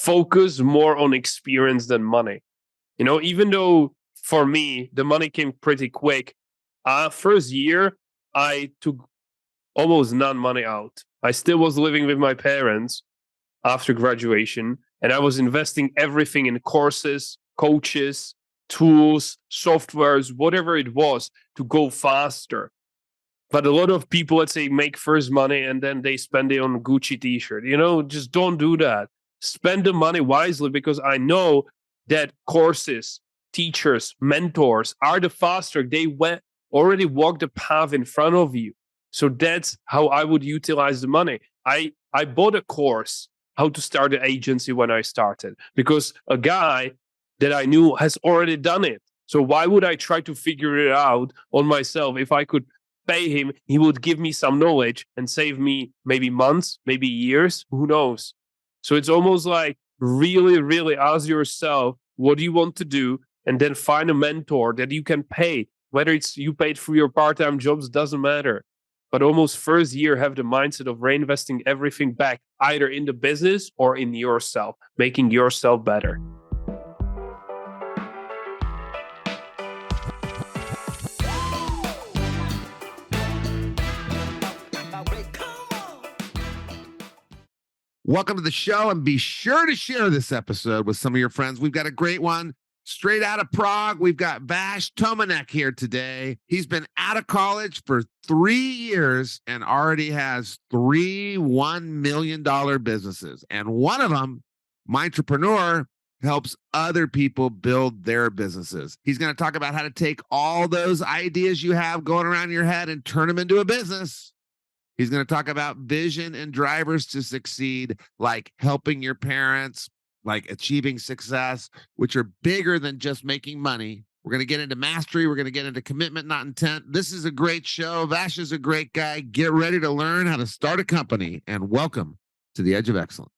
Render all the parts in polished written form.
focus more on experience than money. Even though for me, the money came pretty quick. First year, I took almost none money out. I still was living with my parents after graduation, and I was investing everything in courses, coaches, tools, softwares, whatever it was to go faster. But a lot of people, let's say, make first money and then they spend it on Gucci t-shirt. Just don't do that. Spend the money wisely, because I know that courses, teachers, mentors are the faster. They already walked the path in front of you. So that's how I would utilize the money. I bought a course, how to start an agency, when I started, because a guy that I knew has already done it. So why would I try to figure it out on myself? If I could pay him, he would give me some knowledge and save me maybe months, maybe years, who knows? So it's almost like really, really ask yourself, what do you want to do? And then find a mentor that you can pay. Whether it's you paid through your part-time jobs, doesn't matter. But almost first year, have the mindset of reinvesting everything back, either in the business or in yourself, making yourself better. Welcome to the show, and be sure to share this episode with some of your friends. We've got a great one straight out of Prague. We've got Vash Tomanek here today. He's been out of college for 3 years and already has 3 $1 million businesses. And one of them, MyEntrepreneur, helps other people build their businesses. He's going to talk about how to take all those ideas you have going around your head and turn them into a business. He's going to talk about vision and drivers to succeed, like helping your parents, like achieving success, which are bigger than just making money. We're going to get into mastery. We're going to get into commitment, not intent. This is a great show. Vash is a great guy. Get ready to learn how to start a company, and welcome to the Edge of Excellence.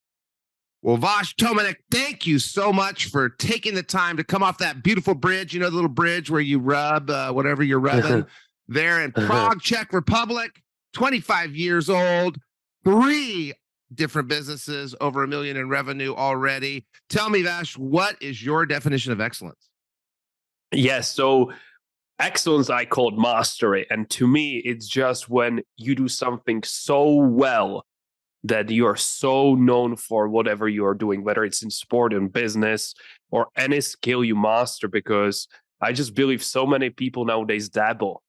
Well, Vash Tomanek, thank you so much for taking the time to come off that beautiful bridge. You know, the little bridge where you rub whatever you're rubbing there in Prague, Czech Republic. 25 years old, 3 different businesses, over $1 million in revenue already. Tell me, Vash, what is your definition of excellence? Yes, so excellence I called mastery. And to me, it's just when you do something so well that you are so known for whatever you are doing, whether it's in sport, in business, or any skill you master. Because I just believe so many people nowadays dabble.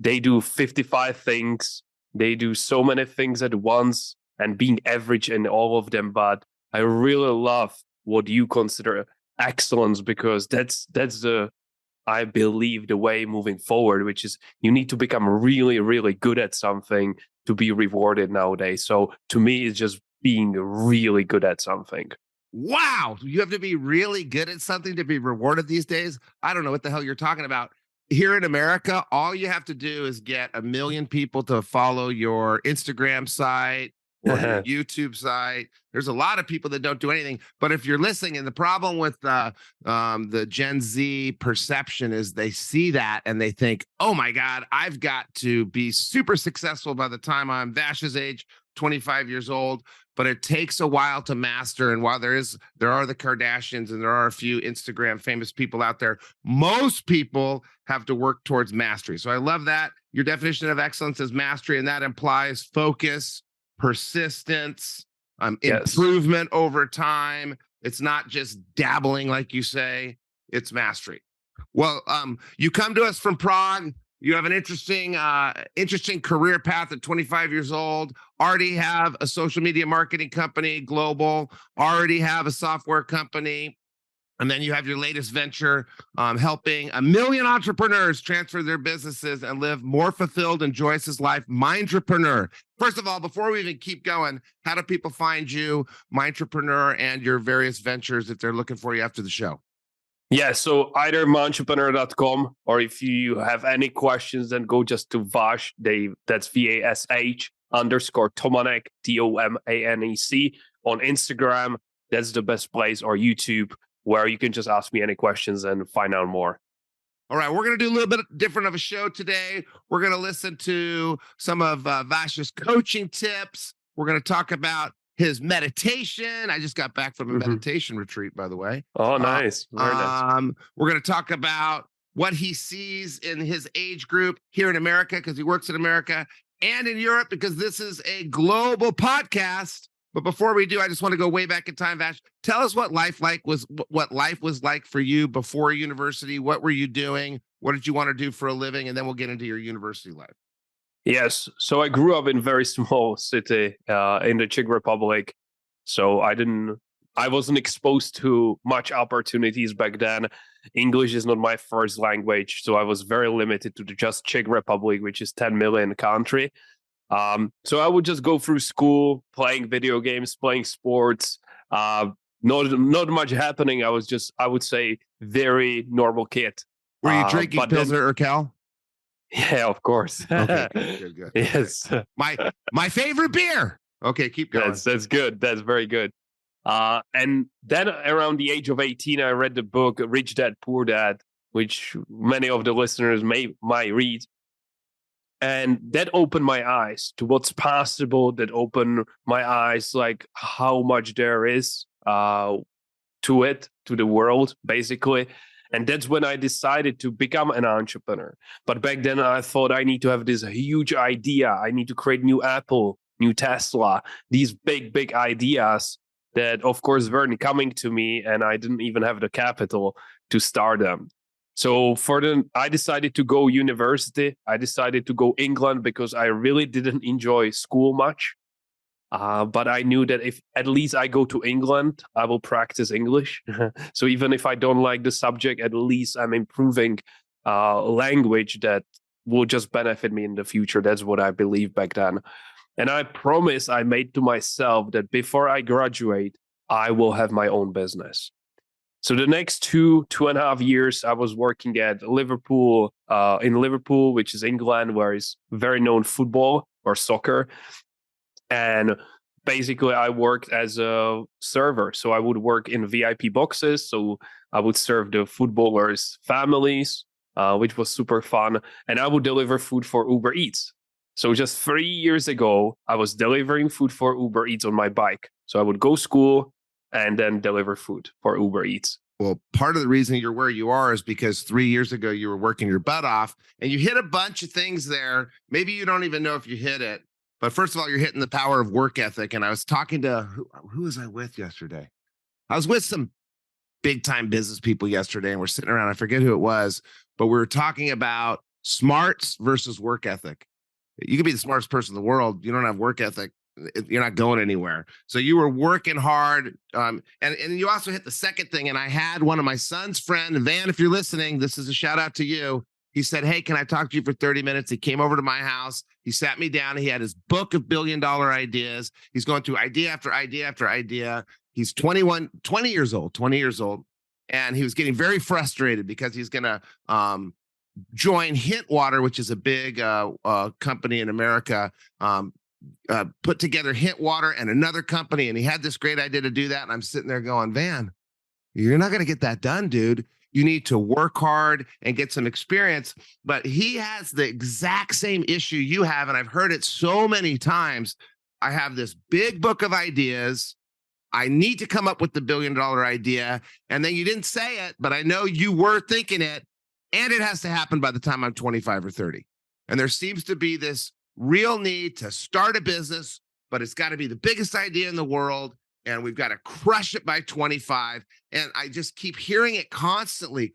They do 55 things. They do so many things at once and being average in all of them. But I really love what you consider excellence, because that's I believe, the way moving forward, which is you need to become really, really good at something to be rewarded nowadays. So to me, it's just being really good at something. Wow. You have to be really good at something to be rewarded these days? I don't know what the hell you're talking about. Here in America, all you have to do is get 1 million people to follow your Instagram site or your YouTube site. There's a lot of people that don't do anything. But if you're listening, and the problem with the Gen Z perception is they see that and they think, oh my God, I've got to be super successful by the time I'm Vash's age, 25 years old. But it takes a while to master. And while there are the Kardashians and there are a few Instagram famous people out there, most people have to work towards mastery. So I love that. Your definition of excellence is mastery, and that implies focus, persistence, improvement over time. It's not just dabbling, like you say, it's mastery. Well, you come to us from Prague. You have an interesting career path at 25 years old, already have a social media marketing company, global, already have a software company. And then you have your latest venture, helping 1 million entrepreneurs transfer their businesses and live more fulfilled and joyous life, MyEntrepreneur. First of all, before we even keep going, how do people find you, MyEntrepreneur, and your various ventures if they're looking for you after the show? Yeah, so either myentrepreneur.com, or if you have any questions, then go just to Vash, that's VASH _Tomanec, TOMANEC on Instagram. That's the best place, or YouTube, where you can just ask me any questions and find out more. All right, we're going to do a little bit different of a show today. We're going to listen to some of Vash's coaching tips. We're going to talk about his meditation. I just got back from a meditation retreat, by the way. Oh, nice. Very nice. We're going to talk about what he sees in his age group here in America, because he works in America, and in Europe, because this is a global podcast. But before we do, I just want to go way back in time, Vash. Tell us what life was like for you before university. What were you doing? What did you want to do for a living? And then we'll get into your university life. Yes. So I grew up in a very small city in the Czech Republic. So I wasn't exposed to much opportunities back then. English is not my first language. So I was very limited to the just Czech Republic, which is 10 million country. So I would just go through school, playing video games, playing sports, not much happening. I would say, very normal kid. Were you drinking Pilsner or Cal? Yeah, of course. Okay, good. Yes. My favorite beer. Okay, keep going. That's good. That's very good. And then around the age of 18, I read the book Rich Dad, Poor Dad, which many of the listeners might read. And that opened my eyes to what's possible. That opened my eyes, like how much there is to the world, basically. And that's when I decided to become an entrepreneur. But back then I thought I need to have this huge idea. I need to create new Apple, new Tesla, these big ideas that, of course, weren't coming to me. And I didn't even have the capital to start them. So I decided to go university. I decided to go England because I really didn't enjoy school much. But I knew that if at least I go to England, I will practice English. So even if I don't like the subject, at least I'm improving language that will just benefit me in the future. That's what I believed back then. And I promise I made to myself that before I graduate, I will have my own business. So the next 2.5 years, I was working at Liverpool, which is England, where it's very known football or soccer. And basically, I worked as a server. So I would work in VIP boxes. So I would serve the footballers' families, which was super fun. And I would deliver food for Uber Eats. So just 3 years ago, I was delivering food for Uber Eats on my bike. So I would go to school and then deliver food for Uber Eats. Well, part of the reason you're where you are is because 3 years ago, you were working your butt off and you hit a bunch of things there. Maybe you don't even know if you hit it. But first of all, you're hitting the power of work ethic. And I was talking to, who was I with yesterday? I was with some big time business people yesterday, and we're sitting around. I forget who it was, but we were talking about smarts versus work ethic. You could be the smartest person in the world. You don't have work ethic, you're not going anywhere. So you were working hard. And you also hit the second thing. And I had one of my son's friend, Van, if you're listening, this is a shout out to you. He said, hey, can I talk to you for 30 minutes? He came over to my house. He sat me down. He had his book of $1 billion ideas. He's going through idea after idea after idea. He's 20 years old. And he was getting very frustrated because he's going to join Hintwater, which is a big company in America, put together Hintwater and another company. And he had this great idea to do that. And I'm sitting there going, Van, you're not going to get that done, dude. You need to work hard and get some experience. But he has the exact same issue you have. And I've heard it so many times. I have this big book of ideas. I need to come up with the $1 billion idea. And then you didn't say it, but I know you were thinking it. And it has to happen by the time I'm 25 or 30. And there seems to be this real need to start a business, but it's got to be the biggest idea in the world. And we've got to crush it by 25. And I just keep hearing it constantly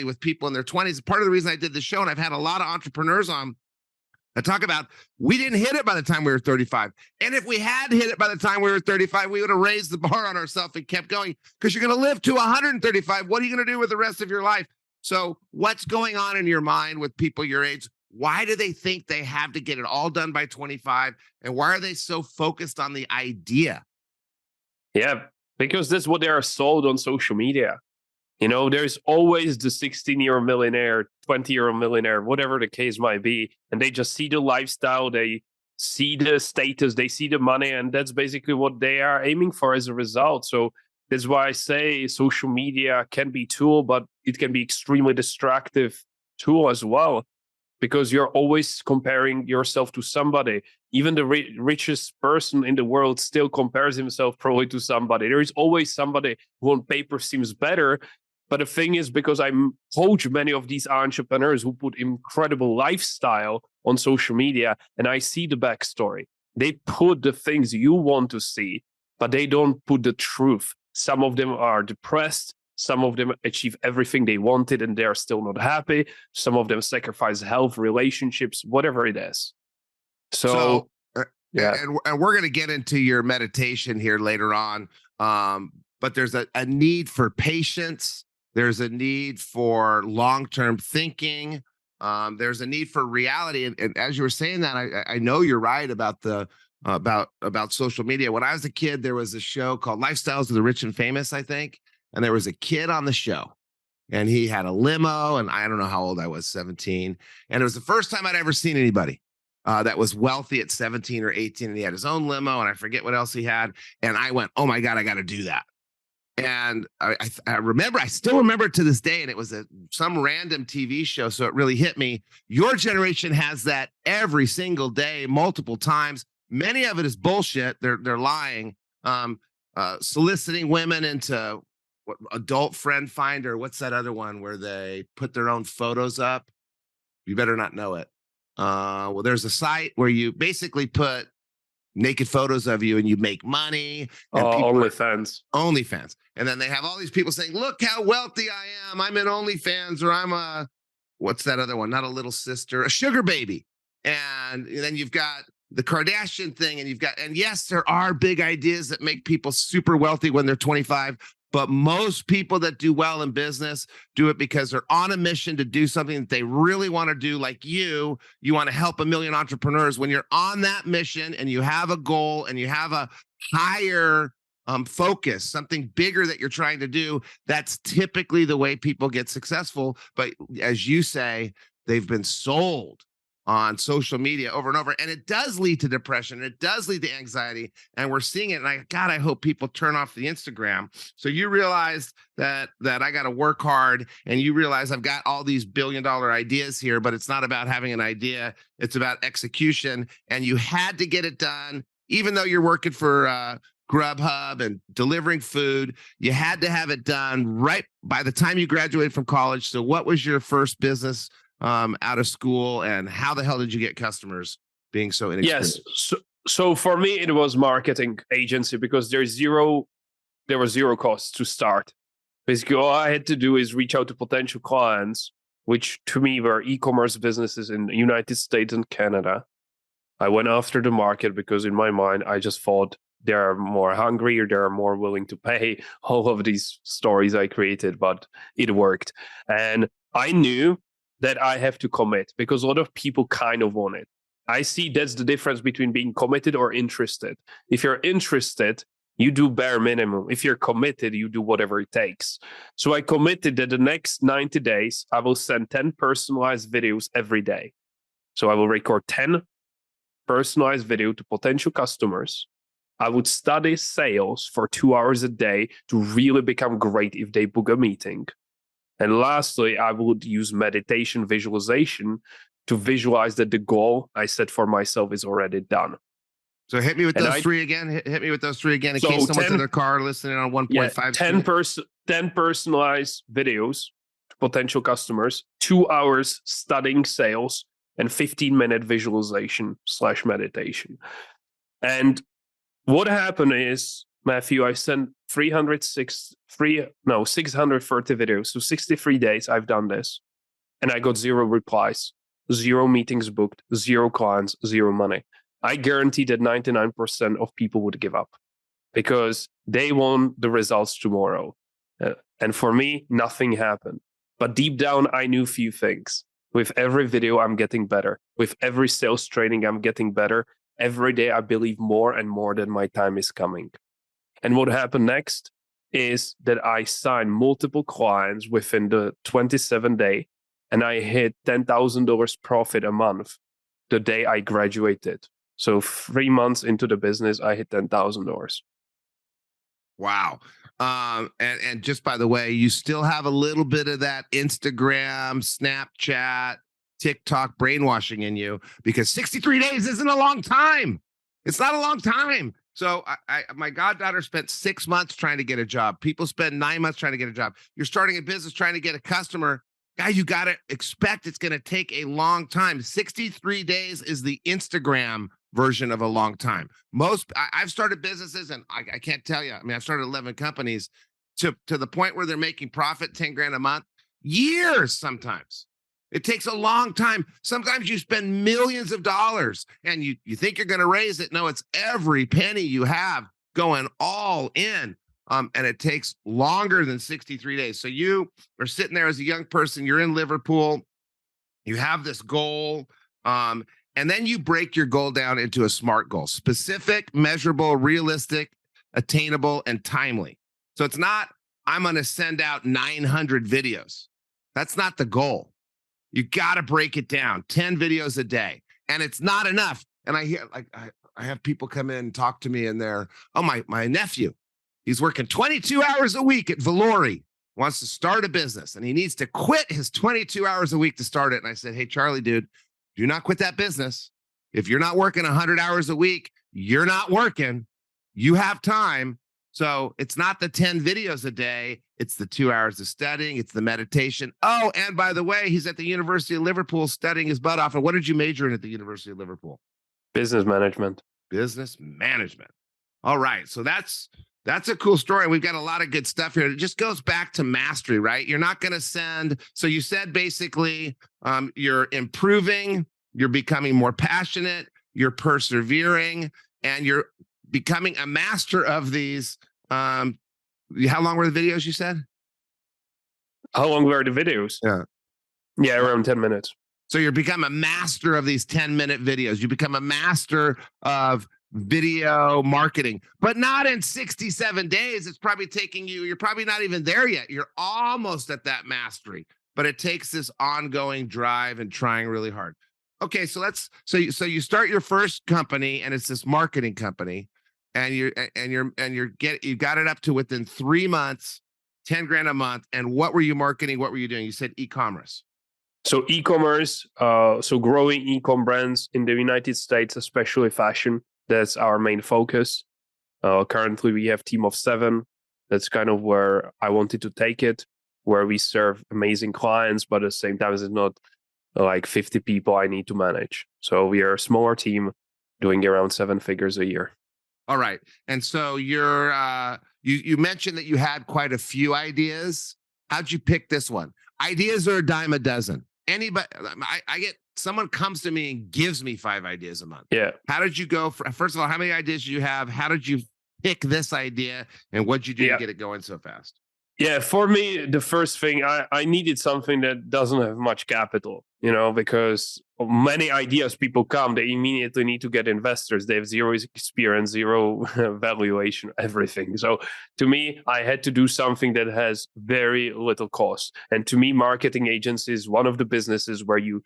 with people in their 20s. Part of the reason I did this show, and I've had a lot of entrepreneurs on that talk about, we didn't hit it by the time we were 35. And if we had hit it by the time we were 35, we would have raised the bar on ourselves and kept going, because you're going to live to 135. What are you going to do with the rest of your life? So what's going on in your mind with people your age? Why do they think they have to get it all done by 25? And why are they so focused on the idea? Yeah, because that's what they are sold on social media. You know, there's always the 16-year millionaire, 20-year millionaire, whatever the case might be. And they just see the lifestyle, they see the status, they see the money, and that's basically what they are aiming for as a result. So that's why I say social media can be a tool, but it can be extremely destructive tool as well. because you're always comparing yourself to somebody. Even the richest person in the world still compares himself probably to somebody. There is always somebody who on paper seems better. But the thing is, because I coach many of these entrepreneurs who put incredible lifestyle on social media, and I see the backstory. They put the things you want to see, but they don't put the truth. Some of them are depressed. Some of them achieve everything they wanted and they're still not happy. Some of them sacrifice health, relationships, whatever it is. So yeah. And we're going to get into your meditation here later on. But there's a need for patience. There's a need for long-term thinking. There's a need for reality. And as you were saying that, I know you're right about the about social media. When I was a kid, there was a show called Lifestyles of the Rich and Famous, I think. And there was a kid on the show, and he had a limo, and I don't know how old I was, 17. And it was the first time I'd ever seen anybody that was wealthy at 17 or 18, and he had his own limo, and I forget what else he had. And I went, oh my God, I got to do that. And I still remember it to this day, and it was some random TV show, so it really hit me. Your generation has that every single day, multiple times. Many of it is bullshit. They're lying, soliciting women into adult friend finder. What's that other one where they put their own photos up? You better not know it. Well, there's a site where you basically put naked photos of you and you make money. OnlyFans. OnlyFans. And then they have all these people saying, look how wealthy I am. I'm in OnlyFans, or I'm what's that other one? Not a little sister, a sugar baby. And then you've got the Kardashian thing, and yes, there are big ideas that make people super wealthy when they're 25. But most people that do well in business do it because they're on a mission to do something that they really want to do. Like you want to help 1 million entrepreneurs. When you're on that mission and you have a goal and you have a higher focus, something bigger that you're trying to do, that's typically the way people get successful. But as you say, they've been sold on social media over and over. And it does lead to depression. It does lead to anxiety. And we're seeing it. And I hope people turn off the Instagram. So you realized that I got to work hard, and you realize I've got all these billion-dollar ideas here, but it's not about having an idea. It's about execution. And you had to get it done, even though you're working for Grubhub and delivering food. You had to have it done right by the time you graduated from college. So what was your first business out of school, and how the hell did you get customers being so inexperienced? Yes. So for me, it was marketing agency, because there was zero cost to start. Basically, all I had to do is reach out to potential clients, which to me were e-commerce businesses in the United States and Canada. I went after the market because in my mind, I just thought they are more hungry, or they are more willing to pay. All of these stories I created, but it worked. And I knew that I have to commit, because a lot of people kind of want it. I see that's the difference between being committed or interested. If you're interested, you do bare minimum. If you're committed, you do whatever it takes. So I committed that the next 90 days, I will send 10 personalized videos every day. So I will record 10 personalized videos to potential customers. I would study sales for 2 hours a day to really become great if they book a meeting. And lastly, I would use meditation visualization to visualize that the goal I set for myself is already done. So hit me with those three again. Hit me with those three again in case someone's in their car listening on 1.5. 10 personalized videos to potential customers, 2 hours studying sales, and 15-minute visualization / meditation. And what happened is, Matthew, I sent 630 videos. So 63 days I've done this. And I got 0 replies, 0 meetings booked, 0 clients, 0 money. I guarantee that 99% of people would give up because they want the results tomorrow. And for me, nothing happened. But deep down, I knew few things. With every video, I'm getting better. With every sales training, I'm getting better. Every day, I believe more and more that my time is coming. And what happened next is that I signed multiple clients within the 27 day, and I hit $10,000 profit a month the day I graduated. So 3 months into the business, I hit $10,000. Wow. And just by the way, you still have a little bit of that Instagram, Snapchat, TikTok brainwashing in you, because 63 days isn't a long time. It's not a long time. So my goddaughter spent 6 months trying to get a job. People spend 9 months trying to get a job. You're starting a business trying to get a customer. Guy, you got to expect it's going to take a long time. 63 days is the Instagram version of a long time. I've started businesses, and I can't tell you. I mean, I've started 11 companies to the point where they're making profit 10 grand a month. Years sometimes. It takes a long time. Sometimes you spend millions of dollars and you think you're going to raise it. No, it's every penny you have going all in. And it takes longer than 63 days. So you are sitting there as a young person. You're in Liverpool. You have this goal. And then you break your goal down into a SMART goal: specific, measurable, realistic, attainable, and timely. So it's not, I'm going to send out 900 videos. That's not the goal. You got to break it down. 10 videos a day. And it's not enough. And I hear, like, I have people come in and talk to me, and they're, oh, my nephew, he's working 22 hours a week at Valori, wants to start a business, and he needs to quit his 22 hours a week to start it. And I said, hey, Charlie, dude, do not quit that business. If you're not working 100 hours a week, you're not working. You have time. So it's not the 10 videos a day. It's the 2 hours of studying. It's the meditation. Oh, and by the way, he's at the University of Liverpool studying his butt off. And what did you major in at the University of Liverpool? Business management. Business management. All right. So that's a cool story. We've got a lot of good stuff here. It just goes back to mastery, right? You're not going to send. So you said basically you're improving, you're becoming more passionate, you're persevering, and you're becoming a master of these. How long were the videos you said? How long were the videos? Yeah, around 10 minutes. So you become a master of these 10-minute videos. You become a master of video marketing, but not in 67 days. It's probably taking you, you're probably not even there yet. You're almost at that mastery, but it takes this ongoing drive and trying really hard. Okay, so you start your first company, and it's this marketing company, and you got it up to within 3 months, 10 grand a month. And what were you marketing? What were you doing? You said e-commerce. So e-commerce, so growing e-com brands in the United States, especially fashion. That's our main focus. Currently, we have a team of 7. That's kind of where I wanted to take it, where we serve amazing clients, but at the same time, it's not like 50 people I need to manage. So we are a smaller team doing around 7 figures a year. All right. And so you're you mentioned that you had quite a few ideas. How'd you pick this one? Ideas are a dime a dozen. Anybody, I get, someone comes to me and gives me 5 ideas a month. Yeah. How did you go? First of all, how many ideas did you have? How did you pick this idea, and what'd you do to get it going so fast? Yeah, for me, the first thing, I needed something that doesn't have much capital, because many ideas people come, they immediately need to get investors. They have zero experience, zero valuation, everything. So to me, I had to do something that has very little cost. And to me, marketing agency is one of the businesses where you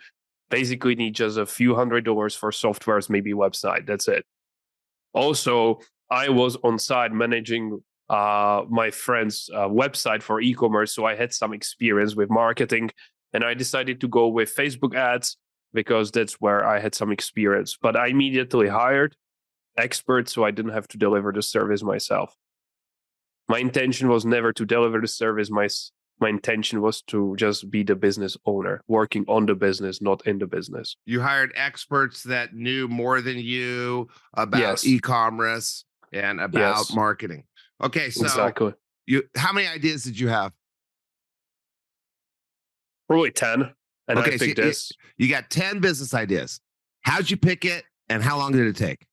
basically need just a few $100s for softwares, maybe website. That's it. Also, I was on site managing my friend's website for e-commerce. So I had some experience with marketing, and I decided to go with Facebook ads because that's where I had some experience. But I immediately hired experts, so I didn't have to deliver the service myself. My intention was never to deliver the service. My intention was to just be the business owner, working on the business, not in the business. You hired experts that knew more than you about e-commerce and about marketing. Okay, so exactly. How many ideas did you have? Probably 10. And I picked this. You got 10 business ideas. How'd you pick it, and how long did it take?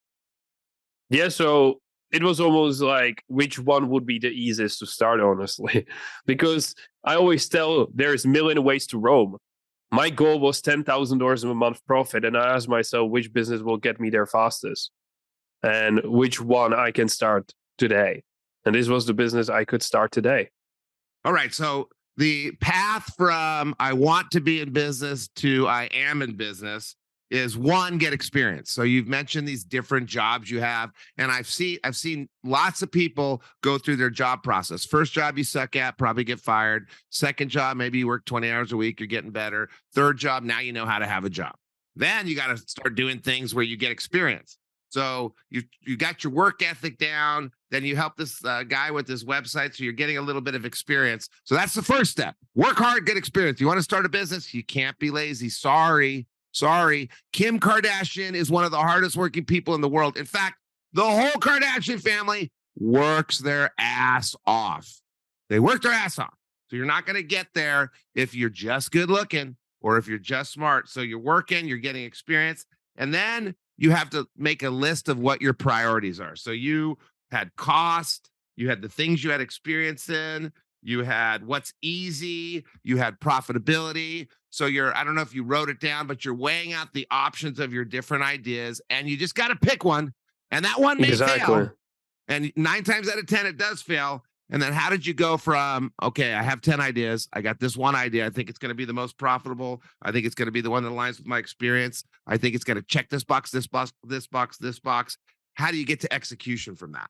Yeah, so it was almost like which one would be the easiest to start, honestly, because I always tell there's a million ways to Rome. My goal was $10,000 a month profit, and I asked myself which business will get me there fastest and which one I can start today. And this was the business I could start today. All right. So the path from I want to be in business to I am in business is one, get experience. So you've mentioned these different jobs you have, and I've seen lots of people go through their job process. First job you suck at, probably get fired. Second job, maybe you work 20 hours a week, you're getting better. Third job, now you know how to have a job. Then you got to start doing things where you get experience. So you got your work ethic down. Then you help this guy with his website, so you're getting a little bit of experience. So that's the first step. Work hard, get experience. You want to start a business? You can't be lazy. Sorry. Kim Kardashian is one of the hardest working people in the world. In fact, the whole Kardashian family works their ass off. They work their ass off. So you're not going to get there if you're just good looking or if you're just smart. So you're working, you're getting experience, and then you have to make a list of what your priorities are. So you had cost, you had the things you had experience in, you had what's easy, you had profitability. So I don't know if you wrote it down, but you're weighing out the options of your different ideas, and you just got to pick one. And that one may fail. And 9 times out of 10, it does fail. And then how did you go from, okay, I have 10 ideas. I got this one idea. I think it's going to be the most profitable. I think it's going to be the one that aligns with my experience. I think it's going to check this box, this box, this box, this box. How do you get to execution from that?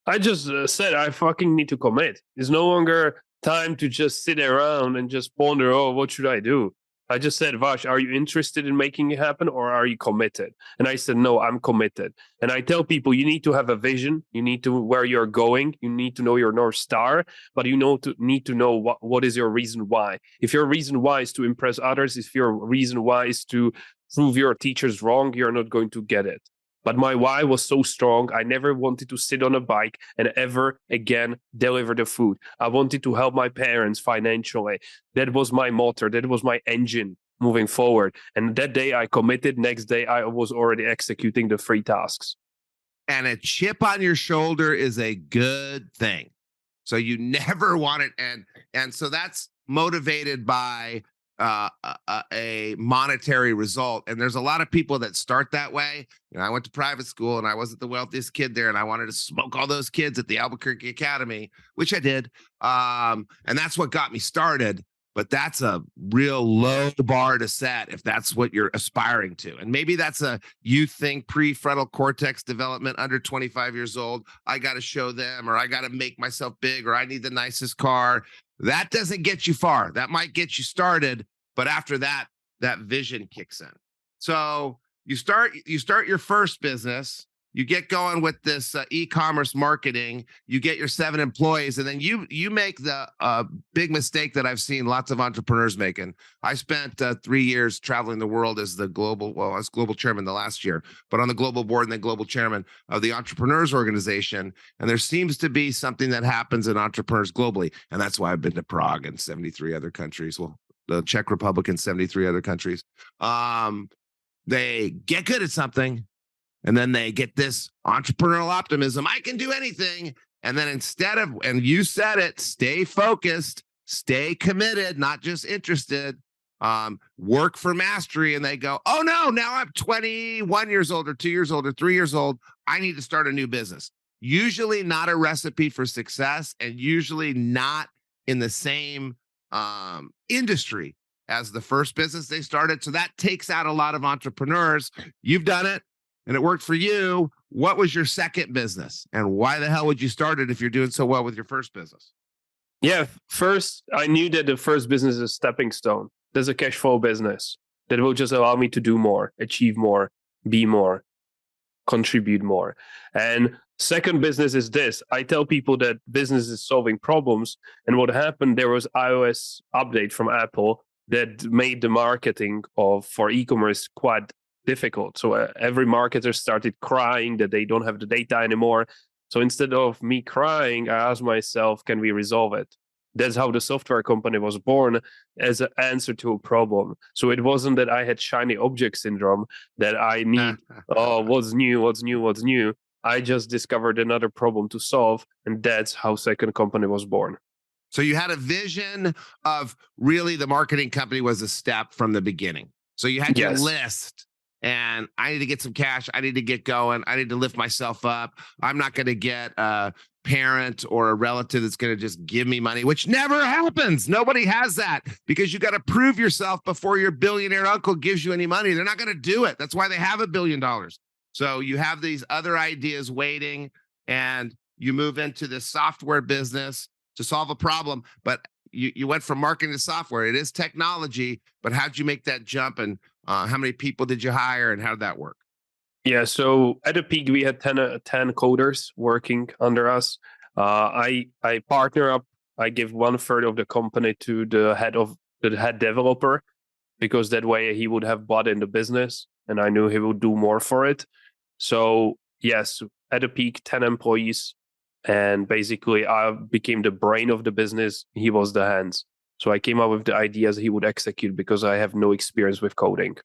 I just said I fucking need to commit. It's no longer time to just sit around and just ponder, oh, what should I do? I just said, Vash, are you interested in making it happen, or are you committed? And I said, no, I'm committed. And I tell people, you need to have a vision. You need to where you're going. You need to know your North Star, but you need to know what is your reason why. If your reason why is to impress others, if your reason why is to prove your teachers wrong, you're not going to get it. But my why was so strong. I never wanted to sit on a bike and ever again deliver the food. I wanted to help my parents financially. That was my motor. That was my engine moving forward. And that day I committed. Next day I was already executing the 3 tasks. And a chip on your shoulder is a good thing. So you never want it. And so that's motivated by a monetary result. And there's a lot of people that start that way. You know, I went to private school and I wasn't the wealthiest kid there, and I wanted to smoke all those kids at the Albuquerque Academy, which I did. And that's what got me started. But that's a real low bar to set if that's what you're aspiring to. And maybe that's a youth thing, prefrontal cortex development, under 25 years old. I got to show them, or I got to make myself big, or I need the nicest car. That doesn't get you far. That might get you started, but after that, that vision kicks in. So you start your first business. You get going with this e-commerce marketing. You get your 7 employees, and then you make the big mistake that I've seen lots of entrepreneurs making. I spent 3 years traveling the world as I was global chairman the last year, but on the global board and then global chairman of the Entrepreneurs Organization. And there seems to be something that happens in entrepreneurs globally, and that's why I've been to Prague and 73 other countries. Well, the Czech Republic and 73 other countries. They get good at something, and then they get this entrepreneurial optimism. I can do anything. And then and you said it, stay focused, stay committed, not just interested, work for mastery. And they go, oh no, now I'm 21 years old or 2 years old or 3 years old. I need to start a new business. Usually not a recipe for success, and usually not in the same industry as the first business they started. So that takes out a lot of entrepreneurs. You've done it, and it worked for you. What was your second business, and why the hell would you start it if you're doing so well with your first business? Yeah, first, I knew that the first business is a stepping stone. There's a cash flow business that will just allow me to do more, achieve more, be more, contribute more. And second business is this. I tell people that business is solving problems. And what happened, there was iOS update from Apple that made the marketing for e-commerce quite difficult. So every marketer started crying that they don't have the data anymore. So instead of me crying, I asked myself, can we resolve it? That's how the software company was born, as an answer to a problem. So it wasn't that I had shiny object syndrome, that I need, what's new. I just discovered another problem to solve. And that's how second company was born. So you had a vision of really the marketing company was a step from the beginning. So you had your list. And I need to get some cash. I need to get going. I need to lift myself up. I'm not going to get parent or a relative that's going to just give me money, which never happens. Nobody has that, because you got to prove yourself before your billionaire uncle gives you any money. They're not going to do it. That's why they have $1 billion. So you have these other ideas waiting, and you move into this software business to solve a problem. But you went from marketing to software. It is technology, but how'd you make that jump? And how many people did you hire, and how did that work? Yeah, so at the peak, we had 10 coders working under us. I partner up. I give 1/3 of the company to the head developer, because that way he would have bought in the business, and I knew he would do more for it. So yes, at the peak, 10 employees, and basically I became the brain of the business. He was the hands. So I came up with the ideas he would execute, because I have no experience with coding.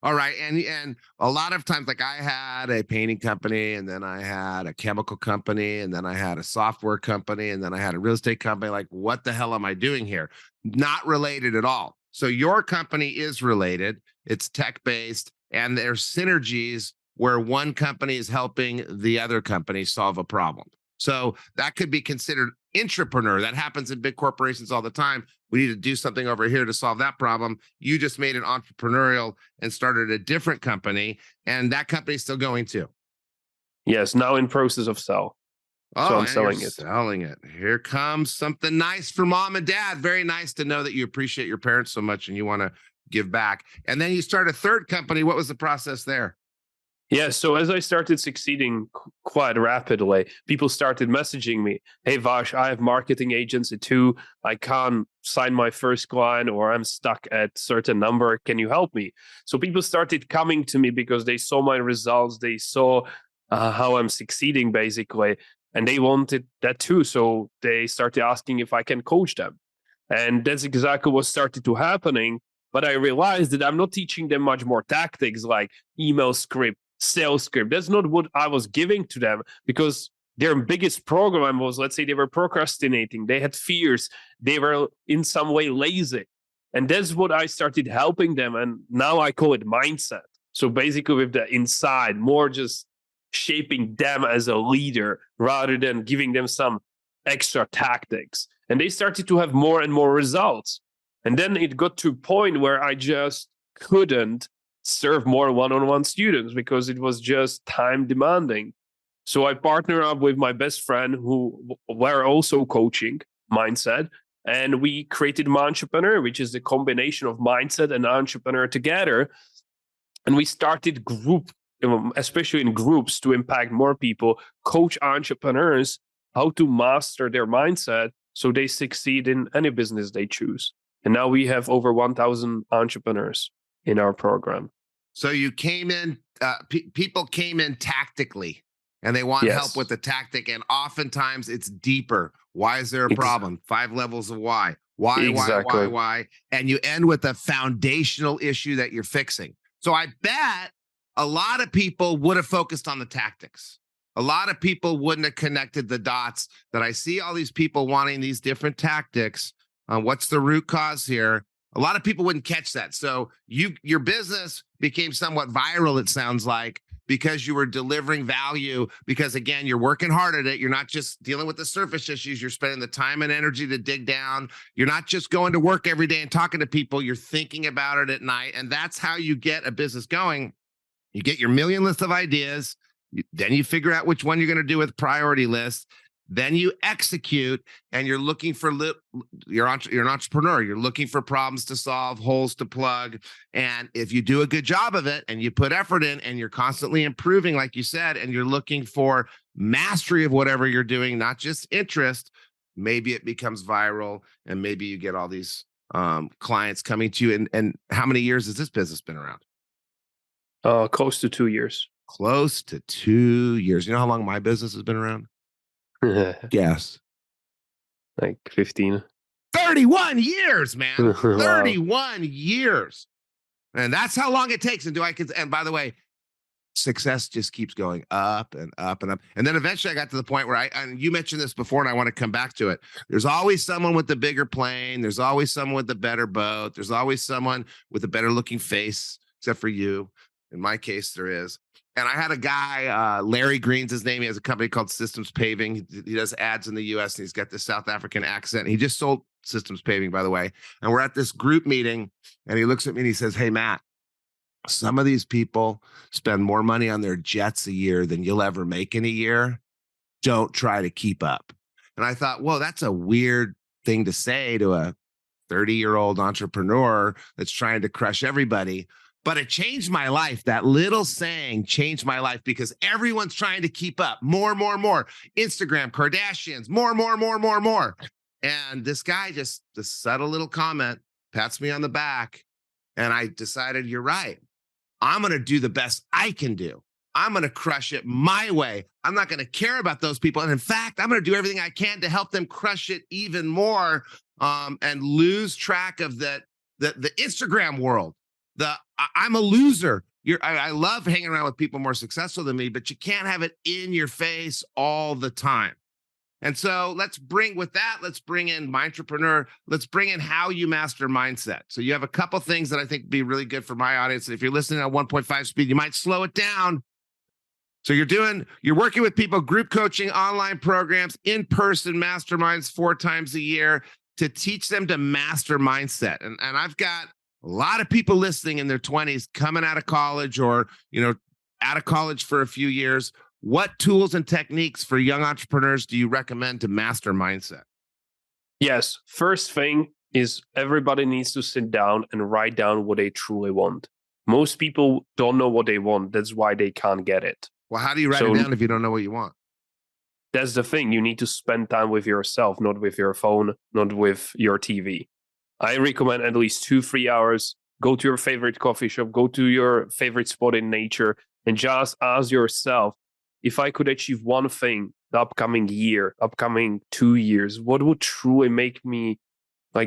All right. And a lot of times, like, I had a painting company, and then I had a chemical company, and then I had a software company, and then I had a real estate company. Like, what the hell am I doing here? Not related at all. So your company is related. It's tech-based, and there's synergies where one company is helping the other company solve a problem. So that could be considered entrepreneur. That happens in big corporations all the time. We need to do something over here to solve that problem. You just made it entrepreneurial and started a different company, and that company's still going too. Yes, now in process of sell. Oh, So I'm and selling you're it. selling it. Here comes something nice for mom and dad. Very nice to know that you appreciate your parents so much and you want to give back. And then you start a third company. What was the process there? Yeah, so as I started succeeding quite rapidly, people started messaging me, "Hey Vash, I have marketing agency too. I can't sign my first client, or I'm stuck at certain number. Can you help me?" So people started coming to me because they saw my results. They saw how I'm succeeding, basically, and they wanted that too. So they started asking if I can coach them. And that's exactly what started to happening. But I realized that I'm not teaching them much more tactics like email script, sales script. That's not what I was giving to them, because their biggest problem was, let's say, they were procrastinating, they had fears, they were in some way lazy. And that's what I started helping them. And now I call it mindset. So basically, with the inside, more just shaping them as a leader rather than giving them some extra tactics. And they started to have more and more results. And then it got to a point where I just couldn't serve more one-on-one students because it was just time demanding. So I partner up with my best friend who were also coaching mindset, and we created MyEntrepreneur, which is the combination of mindset and entrepreneur together. And we started especially in groups, to impact more people, coach entrepreneurs how to master their mindset so they succeed in any business they choose. And now we have over 1,000 entrepreneurs in our program. So you came in, people came in tactically, and they want help with the tactic. And oftentimes it's deeper. Why is there a problem? 5 levels of why. Why? And you end with a foundational issue that you're fixing. So I bet a lot of people would have focused on the tactics. A lot of people wouldn't have connected the dots that I see all these people wanting these different tactics. What's the root cause here? A lot of people wouldn't catch that. So your business became somewhat viral, it sounds like, because you were delivering value, because again, you're working hard at it. You're not just dealing with the surface issues. You're spending the time and energy to dig down. You're not just going to work every day and talking to people. You're thinking about it at night. And that's how you get a business going. You get your million list of ideas. Then you figure out which one you're going to do with priority list. Then you execute, and you're looking for you're an entrepreneur. You're looking for problems to solve, holes to plug. And if you do a good job of it and you put effort in and you're constantly improving, like you said, and you're looking for mastery of whatever you're doing, not just interest, maybe it becomes viral, and maybe you get all these clients coming to you. And how many years has this business been around? Close to 2 years. Close to 2 years. You know how long my business has been around? Yes. Like 15. 31 years, man. Wow. 31 years. And that's how long it takes. And by the way, success just keeps going up and up and up. And then eventually I got to the point where and you mentioned this before, and I want to come back to it. There's always someone with the bigger plane. There's always someone with the better boat. There's always someone with a better looking face, except for you. In my case, there is. And I had a guy, Larry Green's his name. He has a company called Systems Paving. He does ads in the US and he's got this South African accent. He just sold Systems Paving, by the way. And we're at this group meeting and he looks at me and he says, "Hey, Matt, some of these people spend more money on their jets a year than you'll ever make in a year. Don't try to keep up." And I thought, well, that's a weird thing to say to a 30-year-old entrepreneur that's trying to crush everybody. But it changed my life. That little saying changed my life because everyone's trying to keep up. More. Instagram, Kardashians, more. And this guy just, this subtle little comment, pats me on the back. And I decided, you're right. I'm going to do the best I can do. I'm going to crush it my way. I'm not going to care about those people. And in fact, I'm going to do everything I can to help them crush it even more, and lose track of the Instagram world. I'm a loser. I love hanging around with people more successful than me, but you can't have it in your face all the time. And so let's bring in MyEntrepreneur. Let's bring in how you master mindset. So you have a couple things that I think would be really good for my audience. And if you're listening at 1.5 speed, you might slow it down. So you're working with people, group coaching, online programs, in-person masterminds 4 times a year to teach them to master mindset. And I've got a lot of people listening in their 20s coming out of college or, out of college for a few years. What tools and techniques for young entrepreneurs do you recommend to master mindset? Yes. First thing is everybody needs to sit down and write down what they truly want. Most people don't know what they want. That's why they can't get it. Well, how do you write it down if you don't know what you want? That's the thing. You need to spend time with yourself, not with your phone, not with your TV. I recommend at least 2-3 hours. Go to your favorite coffee shop, go to your favorite spot in nature, and just ask yourself, if I could achieve one thing the upcoming year, upcoming 2 years, what would truly make me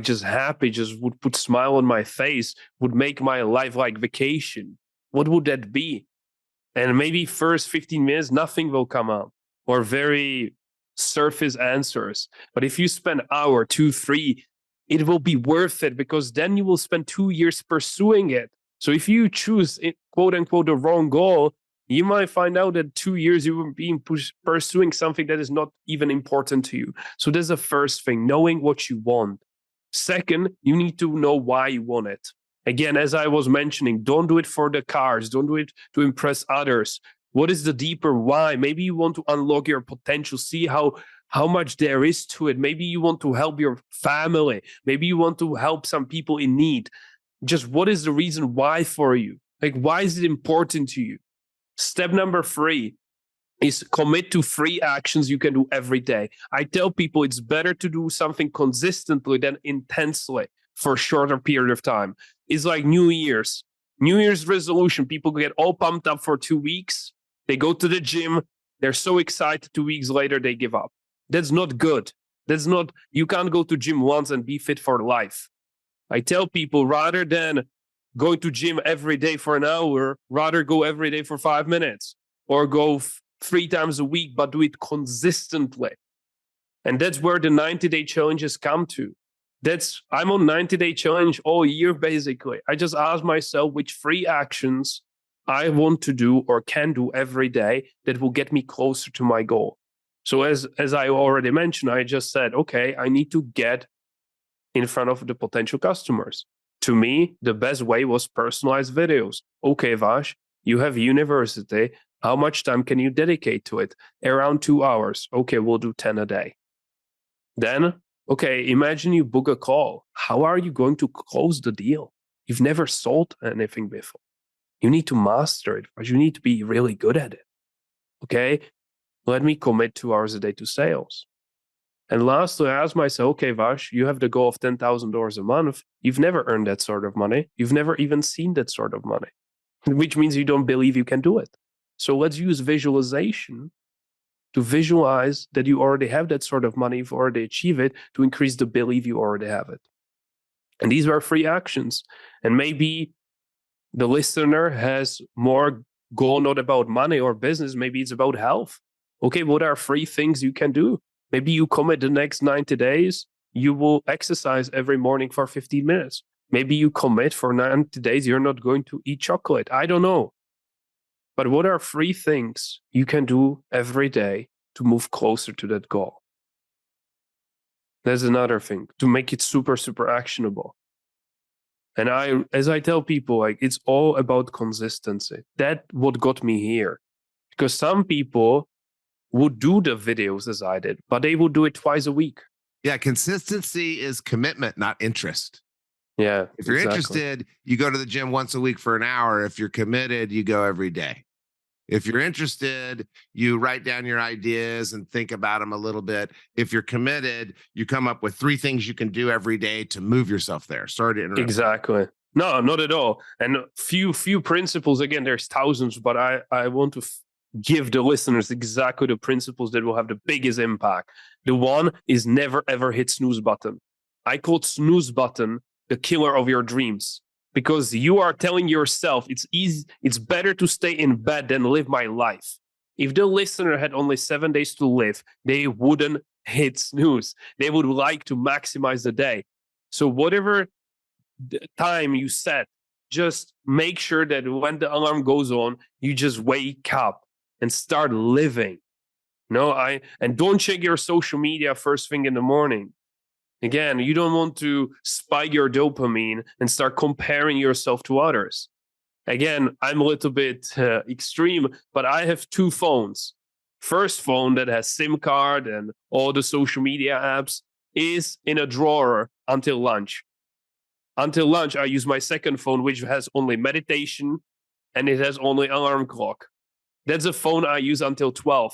just happy, just would put smile on my face, would make my life like vacation? What would that be? And maybe first 15 minutes, nothing will come up or very surface answers. But if you spend hour, 2, 3, it will be worth it because then you will spend 2 years pursuing it. So if you choose, quote unquote, the wrong goal, you might find out that 2 years you were being pursuing something that is not even important to you. So that's the first thing, knowing what you want. Second, you need to know why you want it. Again, as I was mentioning, don't do it for the cars. Don't do it to impress others. What is the deeper why? Maybe you want to unlock your potential, see how much there is to it. Maybe you want to help your family. Maybe you want to help some people in need. Just what is the reason why for you? Why is it important to you? Step number 3 is commit to 3 actions you can do every day. I tell people it's better to do something consistently than intensely for a shorter period of time. It's like New Year's resolution. People get all pumped up for 2 weeks. They go to the gym. They're so excited. 2 weeks later, they give up. That's not good. You can't go to gym once and be fit for life. I tell people rather than going to gym every day for an hour, rather go every day for 5 minutes or go 3 times a week, but do it consistently. And that's where the 90-day challenges come to. I'm on 90-day challenge all year, basically. I just ask myself which 3 actions I want to do or can do every day that will get me closer to my goal. So as I already mentioned, I just said, okay, I need to get in front of the potential customers. To me, the best way was personalized videos. Okay, Vash, you have university. How much time can you dedicate to it? Around 2 hours. Okay, we'll do 10 a day. Then, okay, imagine you book a call. How are you going to close the deal? You've never sold anything before. You need to master it, but you need to be really good at it. Okay, let me commit 2 hours a day to sales. And lastly, I asked myself, okay, Vash, you have the goal of $10,000 a month. You've never earned that sort of money. You've never even seen that sort of money, which means you don't believe you can do it. So let's use visualization to visualize that you already have that sort of money, you've already achieved it, to increase the belief you already have it. And these are 3 actions. And maybe the listener has more goal not about money or business. Maybe it's about health. Okay, what are 3 things you can do? Maybe you commit the next 90 days, you will exercise every morning for 15 minutes. Maybe you commit for 90 days, you're not going to eat chocolate. I don't know. But what are 3 things you can do every day to move closer to that goal? There's another thing to make it super, super actionable. And as I tell people, like, it's all about consistency. That's what got me here. Because some people would do the videos as I did, but they would do it twice a week. Yeah, consistency is commitment, not interest. Yeah. If you're exactly. interested, you go to the gym once a week for an hour. If you're committed, you go every day. If you're interested, you write down your ideas and think about them a little bit. If you're committed, you come up with 3 things you can do every day to move yourself there. Sorry to interrupt. Exactly. No, not at all. And few principles. Again, there's thousands, but I want to give the listeners exactly the principles that will have the biggest impact. The one is never ever hit snooze button. I call snooze button the killer of your dreams, because you are telling yourself it's better to stay in bed than live my life. If the listener had only 7 days to live, they wouldn't hit snooze. They would like to maximize the day. So whatever time you set, just make sure that when the alarm goes on, you just wake up and start living. And don't check your social media first thing in the morning. Again, you don't want to spike your dopamine and start comparing yourself to others. Again, I'm a little bit extreme, but I have 2 phones. First phone that has SIM card and all the social media apps is in a drawer until lunch. Until lunch, I use my second phone, which has only meditation and it has only alarm clock. That's a phone I use until 12.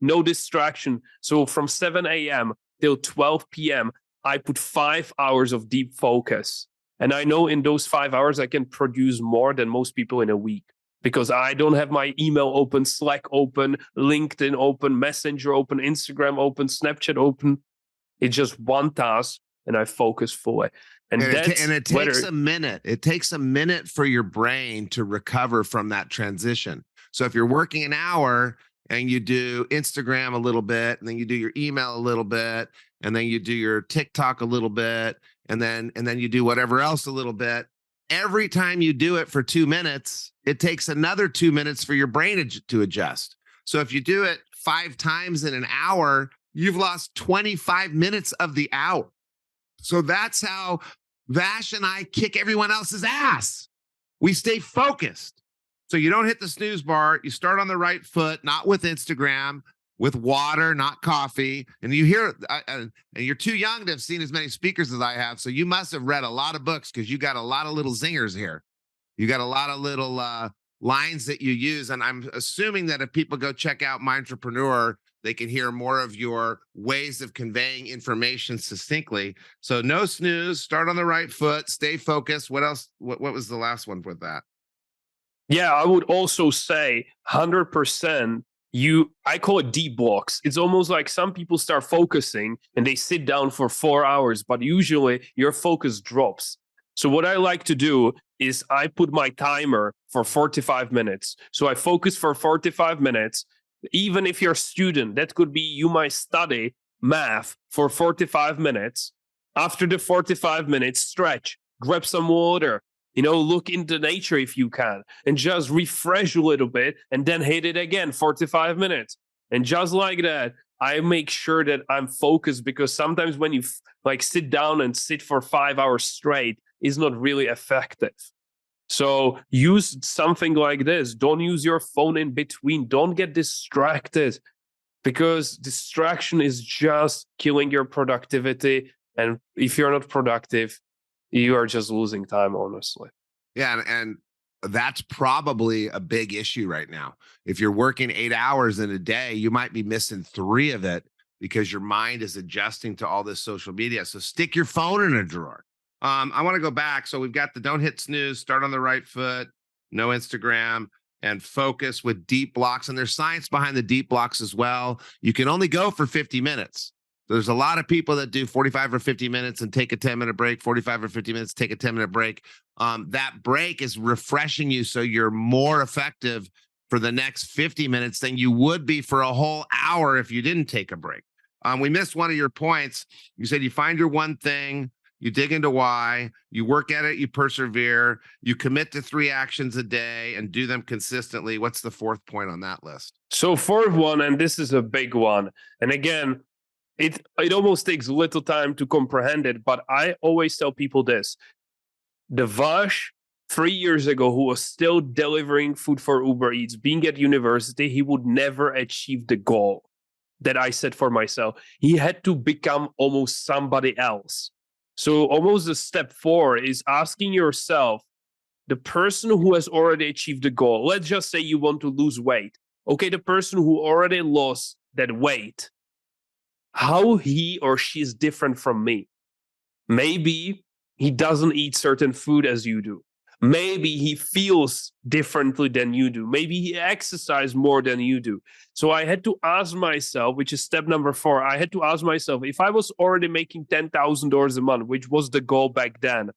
No distraction. So from 7 a.m. till 12 p.m., I put 5 hours of deep focus. And I know in those 5 hours, I can produce more than most people in a week, because I don't have my email open, Slack open, LinkedIn open, Messenger open, Instagram open, Snapchat open. It's just one task and I focus fully. And it takes a minute. It takes a minute for your brain to recover from that transition. So if you're working an hour and you do Instagram a little bit, and then you do your email a little bit, and then you do your TikTok a little bit, and then you do whatever else a little bit, every time you do it for 2 minutes, it takes another 2 minutes for your brain to adjust. So if you do it 5 times in an hour, you've lost 25 minutes of the hour. So that's how Vash and I kick everyone else's ass. We stay focused. So you don't hit the snooze bar. You start on the right foot, not with Instagram, with water, not coffee. And you hear, and you're too young to have seen as many speakers as I have. So you must have read a lot of books, because you got a lot of little zingers here. You got a lot of little lines that you use. And I'm assuming that if people go check out MyEntrepreneur, they can hear more of your ways of conveying information succinctly. So no snooze, start on the right foot, stay focused. What else? What was the last one with that? Yeah, I would also say 100%. I call it deep blocks. It's almost like some people start focusing and they sit down for 4 hours, but usually your focus drops. So what I like to do is I put my timer for 45 minutes. So I focus for 45 minutes. Even if you're a student, that could be you might study math for 45 minutes. After the 45 minutes, stretch, grab some water, look into nature if you can, and just refresh a little bit, and then hit it again, 45 minutes. And just like that, I make sure that I'm focused, because sometimes when you sit down and sit for 5 hours straight, is not really effective. So use something like this. Don't use your phone in between. Don't get distracted, because distraction is just killing your productivity. And if you're not productive, you are just losing time, honestly. Yeah. And that's probably a big issue right now. If you're working 8 hours in a day, you might be missing 3 of it because your mind is adjusting to all this social media. So stick your phone in a drawer. I want to go back. So we've got the don't hit snooze, start on the right foot, no Instagram, and focus with deep blocks. And there's science behind the deep blocks as well. You can only go for 50 minutes. There's a lot of people that do 45 or 50 minutes and take a 10-minute break, 45 or 50 minutes, take a 10-minute break. That break is refreshing you, so you're more effective for the next 50 minutes than you would be for a whole hour if you didn't take a break. We missed one of your points. You said you find your one thing, you dig into why, you work at it, you persevere, you commit to 3 actions a day and do them consistently. What's the 4th point on that list? So fourth one, and this is a big one. And again, it almost takes little time to comprehend it, but I always tell people this. The Vash 3 years ago, who was still delivering food for Uber Eats, being at university, he would never achieve the goal that I set for myself. He had to become almost somebody else. So almost the step 4 is asking yourself, the person who has already achieved the goal, let's just say you want to lose weight. Okay, the person who already lost that weight, how he or she is different from me. Maybe he doesn't eat certain food as you do. Maybe he feels differently than you do. Maybe he exercises more than you do. So I had to ask myself, which is step number 4, I had to ask myself, if I was already making $10,000 a month, which was the goal back then,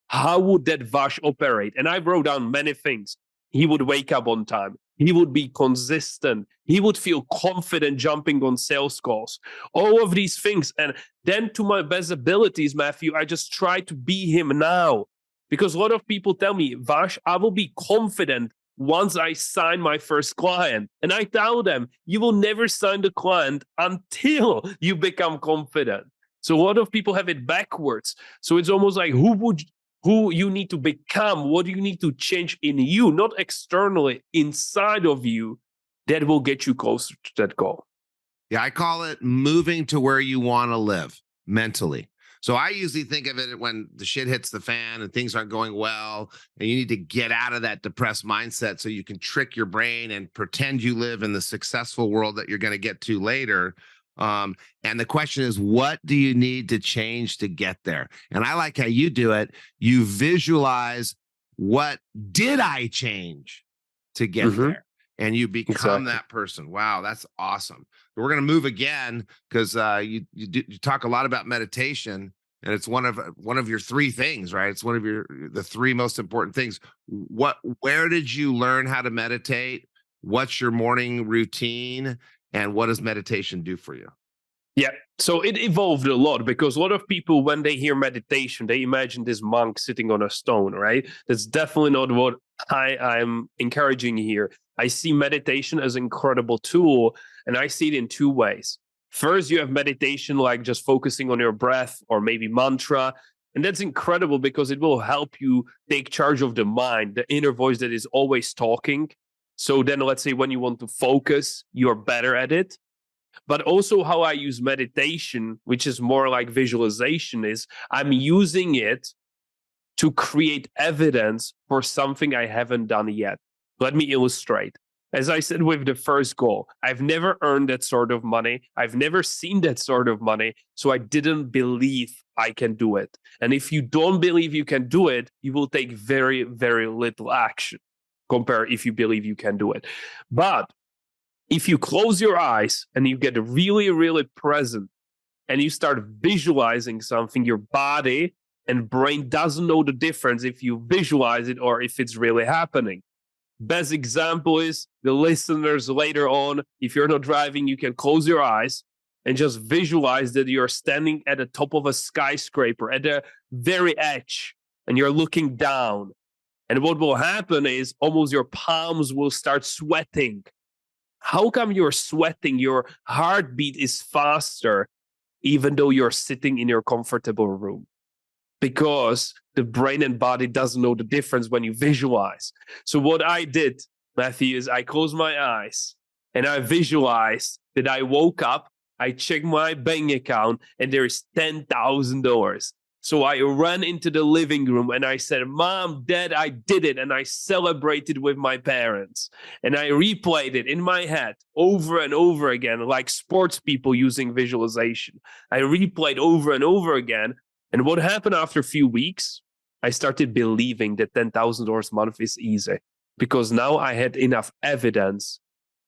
how would that Vash operate? And I wrote down many things. He would wake up on time. He would be consistent. He would feel confident jumping on sales calls. All of these things. And then to my best abilities, Matthew, I just try to be him now. Because a lot of people tell me, Vash, I will be confident once I sign my first client. And I tell them, you will never sign the client until you become confident. So a lot of people have it backwards. So it's almost like who you need to become, what do you need to change in you, not externally, inside of you, that will get you closer to that goal. Yeah, I call it moving to where you want to live mentally. So I usually think of it when the shit hits the fan and things aren't going well, and you need to get out of that depressed mindset so you can trick your brain and pretend you live in the successful world that you're going to get to later. And the question is, what do you need to change to get there? And I like how you do it. You visualize, what did I change to get there? And you become that person. Wow, that's awesome. We're going to move again because you talk a lot about meditation, and it's one of your 3 things, right? It's one of the 3 most important things. Where did you learn how to meditate? What's your morning routine? And what does meditation do for you? Yeah, so it evolved a lot, because a lot of people, when they hear meditation, they imagine this monk sitting on a stone, right? That's definitely not what I'm encouraging here. I see meditation as an incredible tool, and I see it in 2 ways. First, you have meditation like just focusing on your breath or maybe mantra. And that's incredible because it will help you take charge of the mind, the inner voice that is always talking. So then let's say when you want to focus, you're better at it. But also how I use meditation, which is more like visualization, is I'm using it to create evidence for something I haven't done yet. Let me illustrate. As I said with the first goal, I've never earned that sort of money. I've never seen that sort of money. So I didn't believe I can do it. And if you don't believe you can do it, you will take very, very little action compared if you believe you can do it. But if you close your eyes and you get really, really present and you start visualizing something, your body and brain doesn't know the difference if you visualize it or if it's really happening. Best example is the listeners later on. If you're not driving, you can close your eyes and just visualize that you're standing at the top of a skyscraper at the very edge and you're looking down. And what will happen is almost your palms will start sweating. How come you're sweating? Your heartbeat is faster, even though you're sitting in your comfortable room. Because the brain and body doesn't know the difference when you visualize. So what I did, Matthew, is I closed my eyes and I visualized that I woke up, I checked my bank account, and there is $10,000. So I ran into the living room and I said, Mom, Dad, I did it. And I celebrated with my parents. And I replayed it in my head over and over again, like sports people using visualization. I replayed over and over again. And what happened after a few weeks, I started believing that $10,000 a month is easy because now I had enough evidence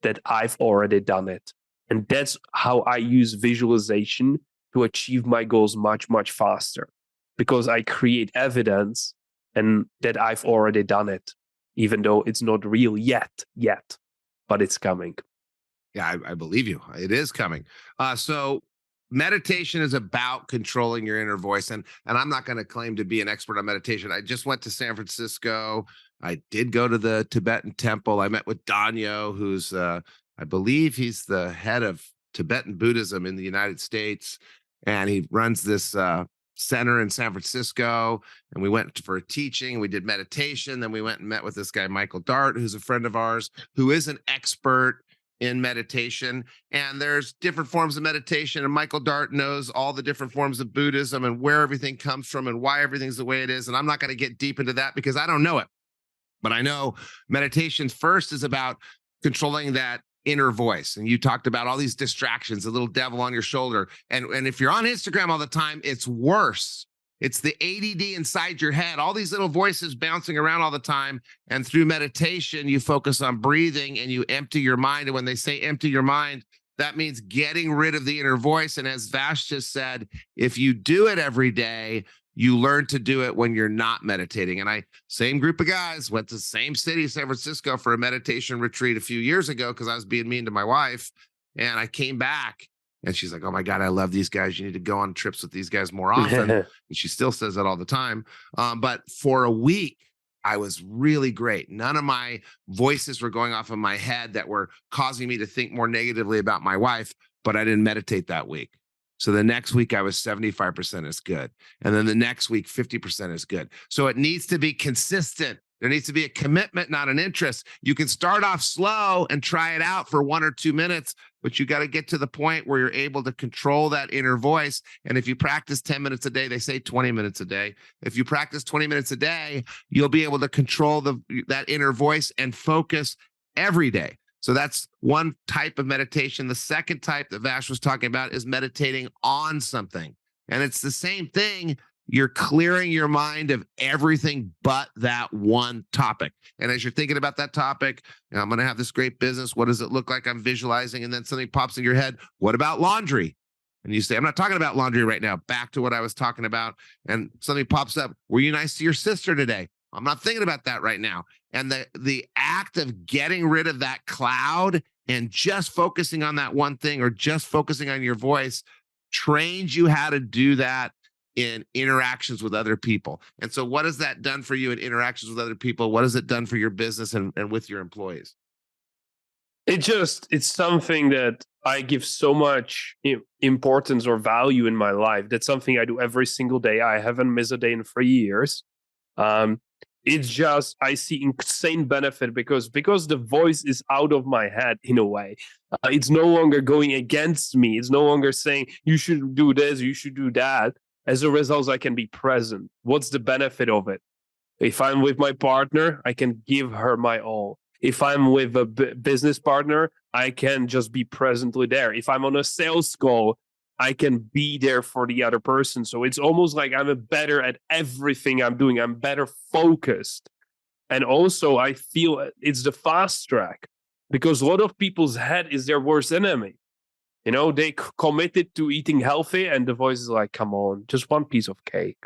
that I've already done it. And that's how I use visualization to achieve my goals much, much faster because I create evidence and that I've already done it, even though it's not real yet, but it's coming. Yeah, I believe you. It is coming. So meditation is about controlling your inner voice. And I'm not going to claim to be an expert on meditation. I just went to San Francisco. I did go to the Tibetan temple. I met with Danyo, who's, I believe he's the head of Tibetan Buddhism in the United States. And he runs this center in San Francisco. And we went for a teaching. We did meditation. Then we went and met with this guy, Michael Dart, who's a friend of ours, who is an expert in meditation. And there's different forms of meditation, and Michael Dart knows all the different forms of Buddhism and where everything comes from and why everything's the way it is. And I'm not going to get deep into that because I don't know it, but I know meditation first is about controlling that inner voice. And you talked about all these distractions, the little devil on your shoulder. And if you're on Instagram all the time, it's worse. It's the ADD inside your head, all these little voices bouncing around all the time. And through meditation, you focus on breathing and you empty your mind. And when they say empty your mind, that means getting rid of the inner voice. And as Vash just said, if you do it every day, you learn to do it when you're not meditating. And same group of guys, went to the same city, San Francisco, for a meditation retreat a few years ago because I was being mean to my wife. And I came back. And she's like, oh my God, I love these guys. You need to go on trips with these guys more often. And she still says that all the time. But for a week, I was really great. None of my voices were going off in my head that were causing me to think more negatively about my wife, but I didn't meditate that week. So the next week I was 75% as good. And then the next week, 50% as good. So it needs to be consistent. There needs to be a commitment, not an interest. You can start off slow and try it out for 1 or 2 minutes, but you got to get to the point where you're able to control that inner voice. And if you practice 10 minutes a day, they say 20 minutes a day. If you practice 20 minutes a day, you'll be able to control that inner voice and focus every day. So that's one type of meditation. The second type that Vash was talking about is meditating on something. And it's the same thing. You're clearing your mind of everything but that one topic. And as you're thinking about that topic, I'm going to have this great business. What does it look like? I'm visualizing. And then something pops in your head. What about laundry? And you say, I'm not talking about laundry right now. Back to what I was talking about. And something pops up. Were you nice to your sister today? I'm not thinking about that right now. And the act of getting rid of that cloud and just focusing on that one thing or just focusing on your voice trains you how to do that in interactions with other people. And so what has that done for you in interactions with other people? What has it done for your business and with your employees? It's something that I give so much importance or value in my life. That's something I do every single day. I haven't missed a day in 3 years. It's just, I see insane benefit because the voice is out of my head in a way. It's no longer going against me. It's no longer saying, you should do this, you should do that. As a result, I can be present. What's the benefit of it? If I'm with my partner, I can give her my all. If I'm with a business partner, I can just be presently there. If I'm on a sales call, I can be there for the other person. So it's almost like I'm better at everything I'm doing. I'm better focused. And also, I feel it's the fast track because a lot of people's head is their worst enemy. You know, they committed to eating healthy and the voice is like, come on, just one piece of cake.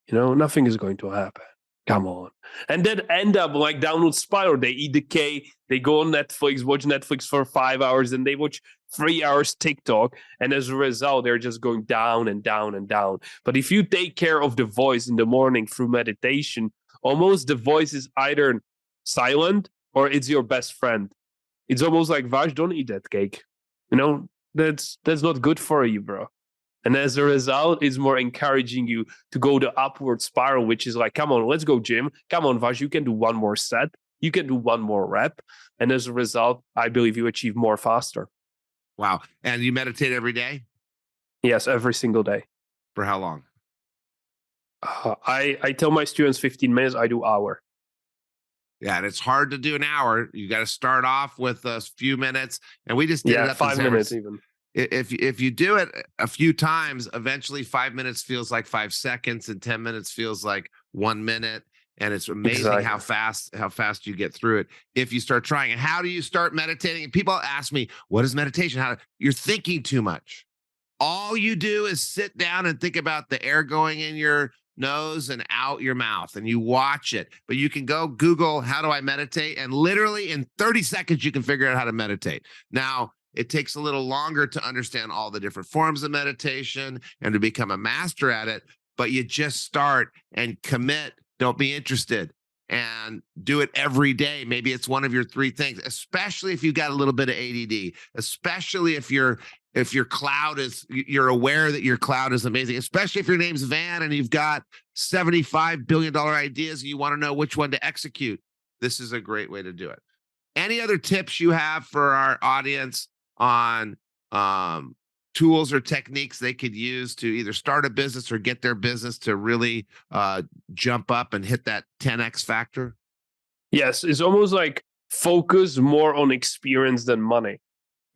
You know, nothing is going to happen. Come on. And then end up like downward spiral. They eat the cake, they go on Netflix, watch Netflix for 5 hours, and they watch 3 hours TikTok. And as a result, they're just going down and down and down. But if you take care of the voice in the morning through meditation, almost the voice is either silent or it's your best friend. It's almost like, Vash, don't eat that cake. You know, that's not good for you, bro. And as a result, it's more encouraging you to go the upward spiral, which is like, come on, let's go, Jim. Come on, Vash, you can do one more set. You can do one more rep. And as a result, I believe you achieve more faster. Wow. And you meditate every day? Yes, every single day. For how long? I tell my students 15 minutes, I do hour. Yeah, and it's hard to do an hour. You got to start off with a few minutes. And we just did it up 5 minutes even. If you do it a few times, eventually 5 minutes feels like 5 seconds and 10 minutes feels like 1 minute. And it's amazing how fast you get through it if you start trying it. How do you start meditating? And people ask me, what is meditation? You're thinking too much. All you do is sit down and think about the air going in your nose and out your mouth, and you watch it. But you can go Google, how do I meditate? And literally in 30 seconds, you can figure out how to meditate. Now, It takes a little longer to understand all the different forms of meditation and to become a master at it. But you just start and commit. Don't be interested and do it every day. Maybe it's one of your 3 things, especially if you've got a little bit of ADD, especially if your cloud is, you're aware that your cloud is amazing, especially if your name's Van and you've got $75 billion ideas and you want to know which one to execute. This is a great way to do it. Any other tips you have for our audience on tools or techniques they could use to either start a business or get their business to really jump up and hit that 10x factor? Yes, it's almost like focus more on experience than money.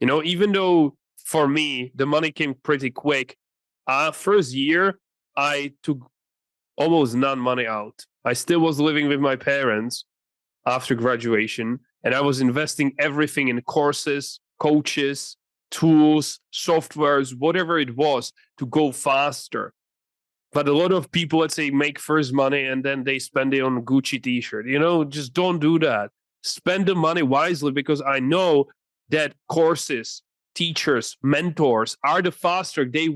Even though for me, the money came pretty quick. First year, I took almost none money out. I still was living with my parents after graduation, and I was investing everything in courses, coaches, tools, softwares, whatever it was to go faster. But a lot of people, let's say, make first money and then they spend it on Gucci t-shirt. Just don't do that. Spend the money wisely, because I know that courses, teachers, mentors are the faster. They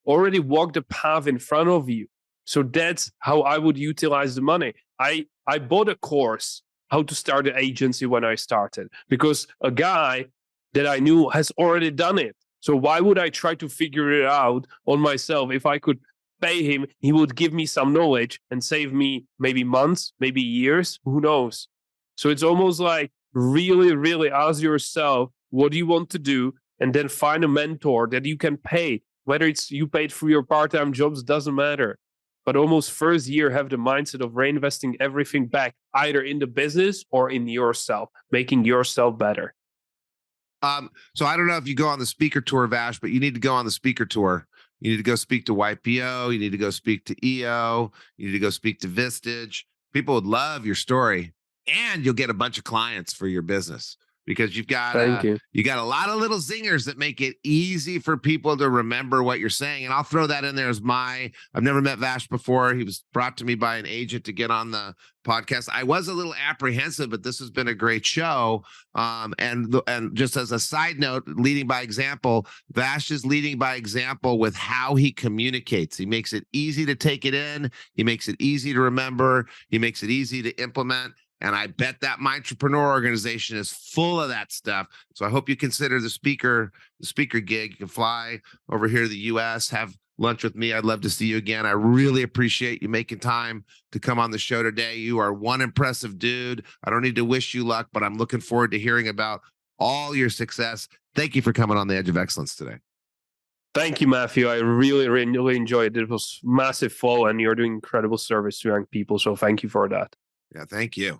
already walked the path in front of you. So that's how I would utilize the money. I bought a course, how to start an agency, when I started, because a guy that I knew has already done it. So why would I try to figure it out on myself? If I could pay him, he would give me some knowledge and save me maybe months, maybe years, who knows? So it's almost like really, really ask yourself, what do you want to do? And then find a mentor that you can pay. Whether it's you paid through your part-time jobs, doesn't matter. But almost first year, have the mindset of reinvesting everything back, either in the business or in yourself, making yourself better. So I don't know if you go on the speaker tour, Vash, but you need to go on the speaker tour. You need to go speak to YPO. You need to go speak to EO. You need to go speak to Vistage. People would love your story, and you'll get a bunch of clients for your business, because you got a lot of little zingers that make it easy for people to remember what you're saying. And I'll throw that in there as I've never met Vash before. He was brought to me by an agent to get on the podcast. I was a little apprehensive, but this has been a great show. And just as a side note, leading by example, Vash is leading by example with how he communicates. He makes it easy to take it in. He makes it easy to remember. He makes it easy to implement. And I bet that MyEntrepreneur organization is full of that stuff. So I hope you consider the speaker gig. You can fly over here to the US, have lunch with me. I'd love to see you again. I really appreciate you making time to come on the show today. You are one impressive dude. I don't need to wish you luck, but I'm looking forward to hearing about all your success. Thank you for coming on the Edge of Excellence today. Thank you, Matthew. I really, really enjoyed it. It was massive flow, and you're doing incredible service to young people. So thank you for that. Yeah, thank you.